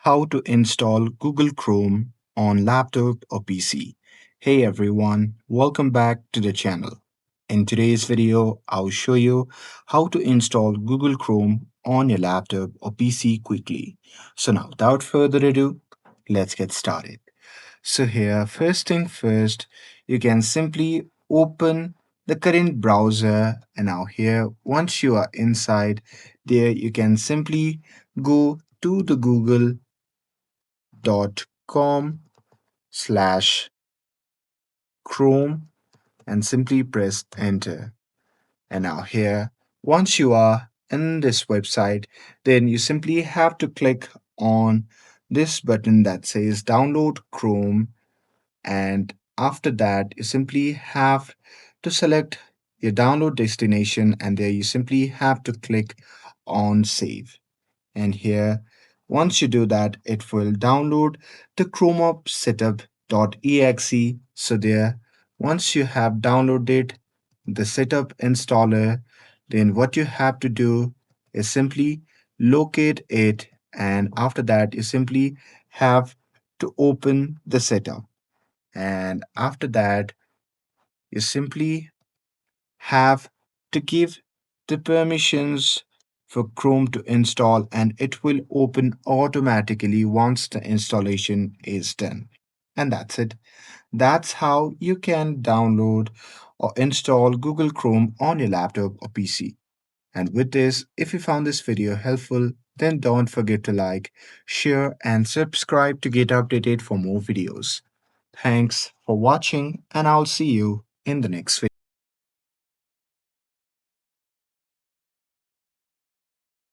How to install Google Chrome on laptop or PC. Hey everyone, welcome back to the channel. In today's video, I'll show you how to install Google Chrome on your laptop or PC quickly. So now, without further ado, let's get started. So here, first thing first, you can simply open the current browser, and now here, once you are inside there, you can simply go to the google.com/chrome and simply press enter. And now here, once you are in this website, then you simply have to click on this button that says download Chrome. And after that, you simply have to select your download destination, and there you simply have to click on save. And here, once you do that, it will download the Chrome setup.exe. So there, once you have downloaded the setup installer, then what you have to do is simply locate it, and after that you simply have to open the setup, and after that you simply have to give the permissions for Chrome to install, and it will open automatically once the installation is done. And that's it. That's how you can download or install Google Chrome on your laptop or PC. And with this, if you found this video helpful, then don't forget to like, share, and subscribe to get updated for more videos. Thanks for watching, and I'll see you in the next video.